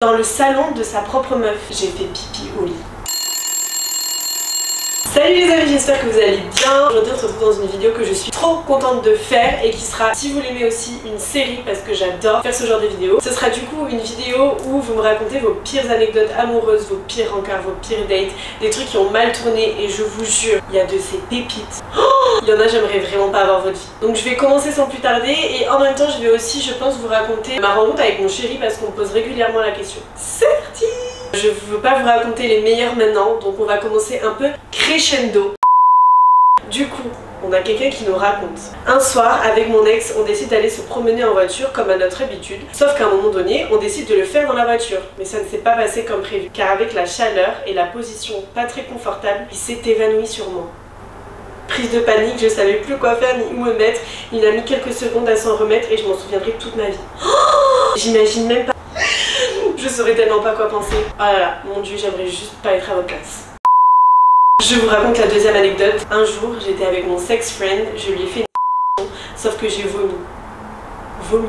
dans le salon de sa propre meuf. J'ai fait pipi au lit. Salut les amis, j'espère que vous allez bien. Aujourd'hui on se retrouve dans une vidéo que je suis trop contente de faire et qui sera, si vous l'aimez aussi, une série parce que j'adore faire ce genre de vidéos. Ce sera du coup une vidéo où vous me racontez vos pires anecdotes amoureuses, vos pires rencarts, vos pires dates, des trucs qui ont mal tourné et je vous jure, il y a de ces pépites. Il y en a, j'aimerais vraiment pas avoir votre vie. Donc je vais commencer sans plus tarder et en même temps je vais aussi, je pense, vous raconter ma rencontre avec mon chéri parce qu'on me pose régulièrement la question. C'est parti! Je veux pas vous raconter les meilleurs maintenant, donc on va commencer un peu crescendo. Du coup, on a quelqu'un qui nous raconte. Un soir, avec mon ex, on décide d'aller se promener en voiture comme à notre habitude, sauf qu'à un moment donné, on décide de le faire dans la voiture. Mais ça ne s'est pas passé comme prévu, car avec la chaleur et la position pas très confortable, il s'est évanoui sur moi. Prise de panique, je savais plus quoi faire ni où me mettre. Il a mis quelques secondes à s'en remettre et je m'en souviendrai toute ma vie. J'imagine même pas. Je saurais tellement pas quoi penser. Oh là là, mon dieu, j'aimerais juste pas être à votre place. Je vous raconte la deuxième anecdote. Un jour, j'étais avec mon sex friend, je lui ai fait une sauf que j'ai vomi. Vomi.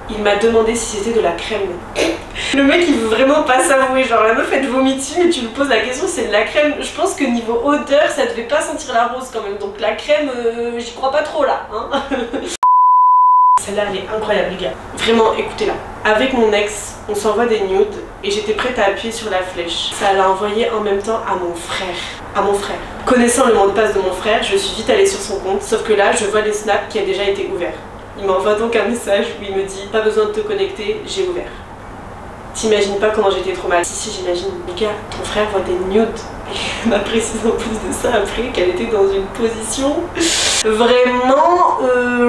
Il m'a demandé si c'était de la crème. Le mec il veut vraiment pas s'avouer, genre la meuf elle te vomit dessus et tu lui poses la question c'est de la crème. Je pense que niveau odeur ça devait pas sentir la rose quand même, donc la crème j'y crois pas trop là hein. Celle-là elle est incroyable les gars, vraiment écoutez-la. Avec mon ex on s'envoie des nudes et j'étais prête à appuyer sur la flèche. Ça l'a envoyé en même temps à mon frère. À mon frère. Connaissant le mot de passe de mon frère, je suis vite allée sur son compte, sauf que là je vois les snaps qui a déjà été ouverts. Il m'envoie donc un message où il me dit pas besoin de te connecter, j'ai ouvert. T'imagines pas comment j'étais trop mal. Si j'imagine. Les gars, ton frère voit des nudes. Et m'a précisé en plus de ça après qu'elle était dans une position vraiment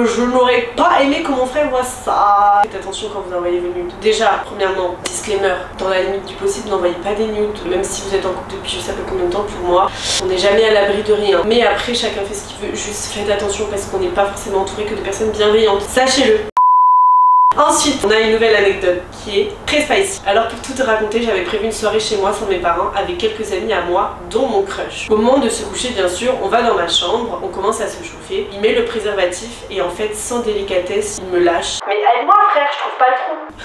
je n'aurais pas aimé que mon frère voit ça. Faites attention quand vous envoyez vos nudes. Déjà, premièrement, disclaimer, dans la limite du possible, n'envoyez pas des nudes. Même si vous êtes en couple depuis je sais pas combien de temps, pour moi, on n'est jamais à l'abri de rien. Mais après, chacun fait ce qu'il veut. Juste faites attention parce qu'on n'est pas forcément entouré que de personnes bienveillantes. Sachez-le. Ensuite, on a une nouvelle anecdote qui est très spicy. Alors pour tout te raconter, j'avais prévu une soirée chez moi sans mes parents avec quelques amis à moi, dont mon crush. Au moment de se coucher, bien sûr, on va dans ma chambre, on commence à se chauffer, il met le préservatif et en fait, sans délicatesse, il me lâche. Mais aide-moi frère, je trouve pas le trou.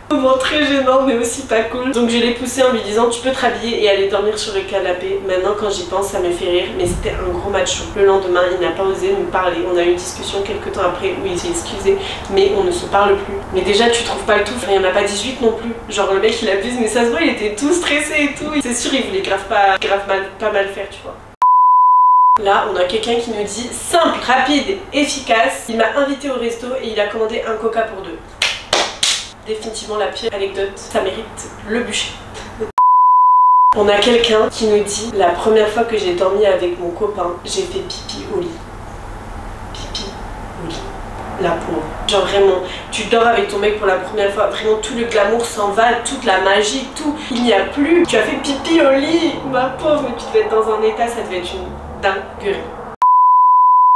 Moment très gênant mais aussi pas cool. Donc je l'ai poussé en lui disant tu peux te rhabiller et aller dormir sur le canapé. Maintenant quand j'y pense ça me fait rire mais c'était un gros macho. Le lendemain il n'a pas osé me parler. On a eu une discussion quelques temps après où il s'est excusé mais on ne se parle plus. Mais déjà tu trouves pas le tout, il n'y en a pas 18 non plus. Genre le mec il abuse mais ça se voit il était tout stressé et tout. C'est sûr il voulait pas mal faire tu vois. Là, on a quelqu'un qui nous dit simple, rapide, efficace. Il m'a invité au resto et il a commandé un coca pour deux. Définitivement la pire anecdote, ça mérite le bûcher. On a quelqu'un qui nous dit la première fois que j'ai dormi avec mon copain, j'ai fait pipi au lit. Pipi au lit. La pauvre. Genre vraiment, tu dors avec ton mec pour la première fois, vraiment tout le glamour s'en va, toute la magie, tout, il n'y a plus. Tu as fait pipi au lit, ma pauvre, mais tu devais être dans un état, ça devait être une dinguerie.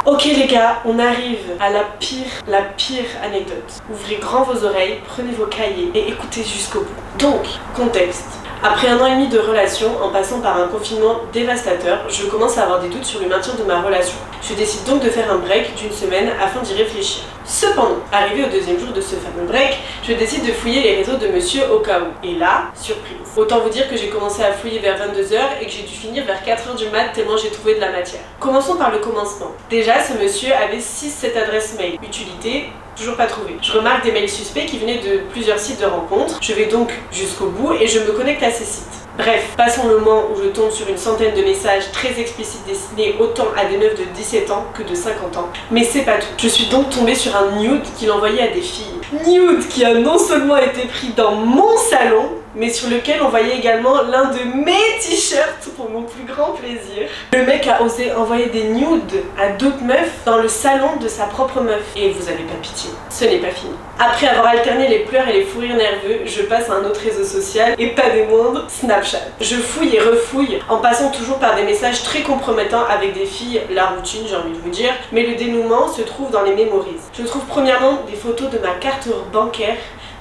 Ok les gars, on arrive à la pire anecdote. Ouvrez grand vos oreilles, prenez vos cahiers et écoutez jusqu'au bout. Donc, contexte. Après 1 an et demi de relation, en passant par un confinement dévastateur, je commence à avoir des doutes sur le maintien de ma relation. Je décide donc de faire un break d'1 semaine afin d'y réfléchir. Cependant, arrivé au 2e jour de ce fameux break, je décide de fouiller les réseaux de monsieur au cas où. Et là, surprise. Autant vous dire que j'ai commencé à fouiller vers 22 h et que j'ai dû finir vers 4 h du mat tellement j'ai trouvé de la matière. Commençons par le commencement. Déjà, ce monsieur avait 6-7 adresses mail. Utilité, toujours pas trouvé. Je remarque des mails suspects qui venaient de plusieurs sites de rencontres. Je vais donc jusqu'au bout et je me connecte à ces sites. Bref, passons le moment où je tombe sur une centaine de messages très explicites destinés autant à des meufs de 17 ans que de 50 ans. Mais c'est pas tout. Je suis donc tombée sur un nude qu'il envoyait à des filles. Nude qui a non seulement été pris dans mon salon, mais sur lequel on voyait également l'un de mes t-shirts pour mon plus grand plaisir. Le mec a osé envoyer des nudes à d'autres meufs dans le salon de sa propre meuf. Et vous avez pas pitié, ce n'est pas fini. Après avoir alterné les pleurs et les fous rires nerveux, je passe à un autre réseau social, et pas des moindres, Snapchat. Je fouille et refouille, en passant toujours par des messages très compromettants avec des filles, la routine j'ai envie de vous dire, mais le dénouement se trouve dans les memories. Je trouve premièrement des photos de ma carte bancaire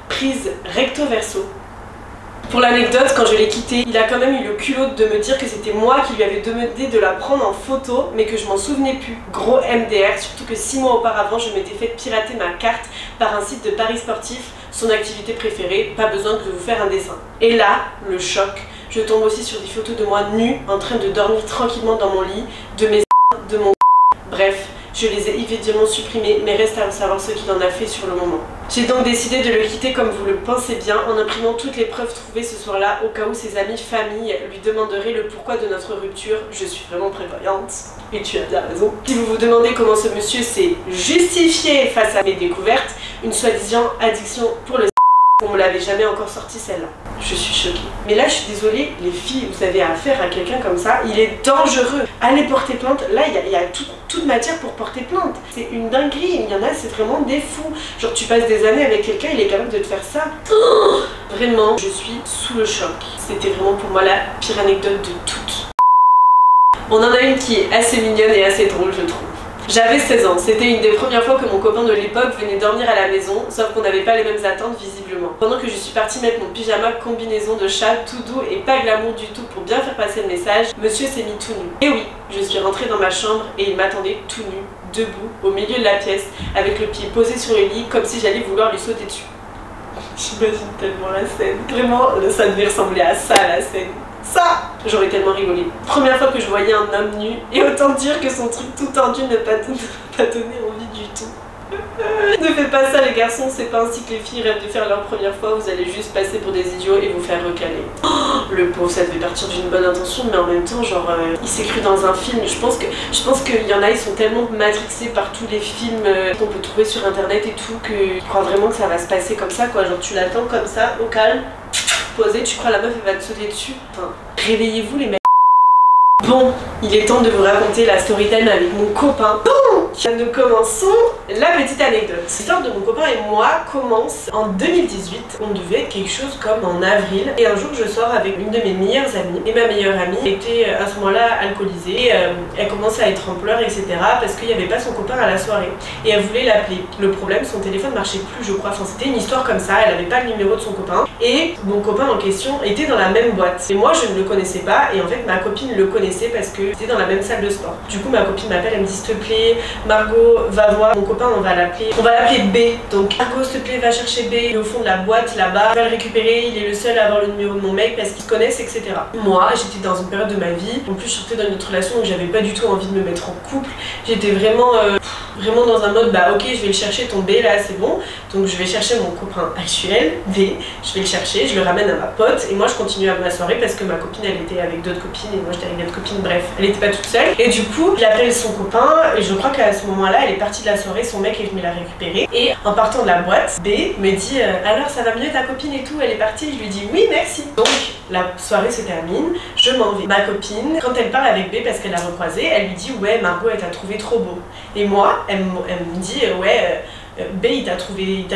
prise recto verso. Pour l'anecdote, quand je l'ai quitté, il a quand même eu le culot de me dire que c'était moi qui lui avais demandé de la prendre en photo, mais que je m'en souvenais plus. Gros MDR, surtout que 6 mois auparavant, je m'étais fait pirater ma carte par un site de paris sportifs son activité préférée, pas besoin de vous faire un dessin. Et là, le choc, je tombe aussi sur des photos de moi nue, en train de dormir tranquillement dans mon lit, de mes de mon bref, je les ai immédiatement supprimés, mais reste à savoir ce qu'il en a fait sur le moment. J'ai donc décidé de le quitter comme vous le pensez bien, en imprimant toutes les preuves trouvées ce soir-là, au cas où ses amis, famille lui demanderaient le pourquoi de notre rupture. Je suis vraiment prévoyante, et tu as bien raison. Si vous vous demandez comment ce monsieur s'est justifié face à mes découvertes, une soi-disant addiction pour le on me l'avait jamais encore sorti celle-là. Je suis choquée. Mais là je suis désolée, les filles, vous avez affaire à quelqu'un comme ça, il est dangereux. Allez porter plainte, là il y a toute matière pour porter plainte. C'est une dinguerie, il y en a c'est vraiment des fous. Genre tu passes des années avec quelqu'un, il est capable de te faire ça. Oh, vraiment, je suis sous le choc. C'était vraiment pour moi la pire anecdote de toutes. On en a une qui est assez mignonne et assez drôle je trouve. J'avais 16 ans, c'était une des premières fois que mon copain de l'époque venait dormir à la maison, sauf qu'on n'avait pas les mêmes attentes visiblement. Pendant que je suis partie mettre mon pyjama combinaison de chat tout doux et pas glamour du tout pour bien faire passer le message, monsieur s'est mis tout nu. Et oui, je suis rentrée dans ma chambre et il m'attendait tout nu, debout, au milieu de la pièce, avec le pied posé sur le lit, comme si j'allais vouloir lui sauter dessus. J'imagine tellement la scène. Vraiment, ça devait ressembler à ça la scène. Ça, j'aurais tellement rigolé. Première fois que je voyais un homme nu, et autant dire que son truc tout tendu ne pas donné envie du tout. Ne faites pas ça les garçons, c'est pas ainsi que les filles rêvent de faire leur première fois, vous allez juste passer pour des idiots et vous faire recaler. Oh, le pauvre, ça devait partir d'une bonne intention, mais en même temps, genre, il s'est cru dans un film. Je pense qu'il y en a, ils sont tellement matrixés par tous les films qu'on peut trouver sur internet et tout, qu'ils croient vraiment que ça va se passer comme ça, quoi. Genre, tu l'attends comme ça, au calme. Posé, tu crois la meuf elle va te sauter dessus. Enfin, réveillez-vous les mecs. Bon, il est temps de vous raconter la story time avec mon copain. Donc, nous commençons la petite anecdote. L'histoire de mon copain et moi commence en 2018. On devait être quelque chose comme en avril. Et un jour, je sors avec une de mes meilleures amies. Et ma meilleure amie était à ce moment-là alcoolisée. Elle commençait à être en pleurs, etc. parce qu'il n'y avait pas son copain à la soirée. Et elle voulait l'appeler. Le problème, son téléphone marchait plus, je crois. Enfin, c'était une histoire comme ça. Elle n'avait pas le numéro de son copain. Et mon copain en question était dans la même boîte. Et moi, je ne le connaissais pas. Et en fait, ma copine le connaissait parce que c'était dans la même salle de sport. Du coup, ma copine m'appelle, elle me dit s'il te plaît, Margot, va voir mon copain, on va l'appeler B. Donc Margot, s'il te plaît, va chercher B, il est au fond de la boîte là-bas, va le récupérer, il est le seul à avoir le numéro de mon mec parce qu'ils se connaissent, etc. Moi, j'étais dans une période de ma vie, en plus je sortais dans une autre relation où j'avais pas du tout envie de me mettre en couple. J'étais vraiment dans un mode, bah ok, je vais le chercher, ton B là, c'est bon. Donc je vais chercher mon copain actuel, B, je vais le chercher, je le ramène à ma pote et moi je continue à ma soirée parce que ma copine elle était avec d'autres copines et moi j'étais avec d'autres copines, bref, elle était pas toute seule. Et du coup, il appelle son copain et je crois qu'à ce moment-là, elle est partie de la soirée, son mec est venu la récupérer. Et en partant de la boîte, B me dit alors ça va mieux ta copine et tout, elle est partie. Je lui dis oui merci. Donc la soirée se termine, je m'en vais. Ma copine, quand elle parle avec B parce qu'elle l'a recroisé, elle lui dit ouais Margot elle t'a trouvé trop beau. Et moi, elle me dit ouais B il t'a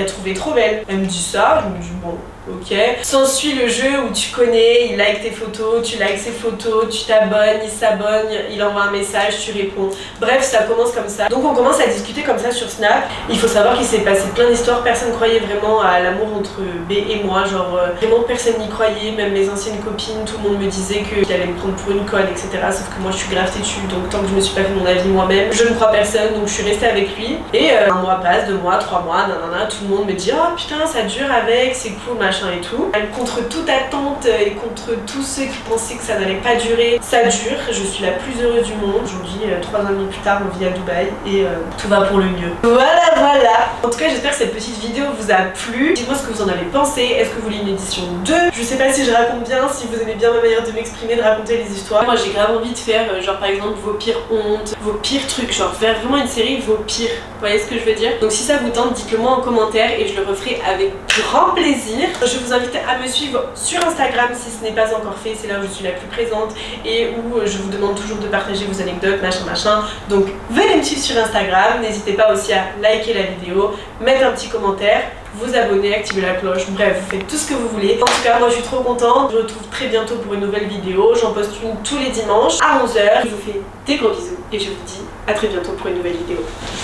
trouvé trop belle. Elle me dit ça, je me dis bon ok. S'ensuit le jeu où tu connais, il like tes photos, tu likes ses photos, tu t'abonnes, il s'abonne, il envoie un message, tu réponds. Bref, ça commence comme ça. Donc on commence à discuter comme ça sur Snap. Il faut savoir qu'il s'est passé plein d'histoires, personne croyait vraiment à l'amour entre B et moi, genre vraiment personne n'y croyait, même mes anciennes copines, tout le monde me disait qu'il allait me prendre pour une conne, etc. Sauf que moi je suis grave têtue, donc tant que je me suis pas fait mon avis moi-même, je ne crois personne, donc je suis restée avec lui. Et un mois passe, 2 mois, 3 mois, nanana, tout le monde me dit oh putain ça dure avec, c'est cool, machin et tout. Contre toute attente et contre tous ceux qui pensaient que ça n'allait pas durer, ça dure. Je suis la plus heureuse du monde. Aujourd'hui, 3 ans et demi plus tard, on vit à Dubaï et tout va pour le mieux. Voilà. En tout cas, j'espère que cette petite vidéo vous a plu. Dites-moi ce que vous en avez pensé. Est-ce que vous voulez une édition 2? Je sais pas si je raconte bien, si vous aimez bien ma manière de m'exprimer, de raconter les histoires. Moi, j'ai grave envie de faire, genre par exemple, vos pires hontes, vos pires trucs, genre faire vraiment une série vos pires. Vous voyez ce que je veux dire? Donc si ça vous tente, dites-le moi en commentaire et je le referai avec grand plaisir. Je vous invite à me suivre sur Instagram si ce n'est pas encore fait, c'est là où je suis la plus présente et où je vous demande toujours de partager vos anecdotes, machin. Donc venez me suivre sur Instagram, n'hésitez pas aussi à liker la vidéo, mettre un petit commentaire, vous abonner, activer la cloche, bref, vous faites tout ce que vous voulez. En tout cas, moi je suis trop contente, je vous retrouve très bientôt pour une nouvelle vidéo, j'en poste une tous les dimanches à 11 h. Je vous fais des gros bisous et je vous dis à très bientôt pour une nouvelle vidéo.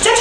Ciao!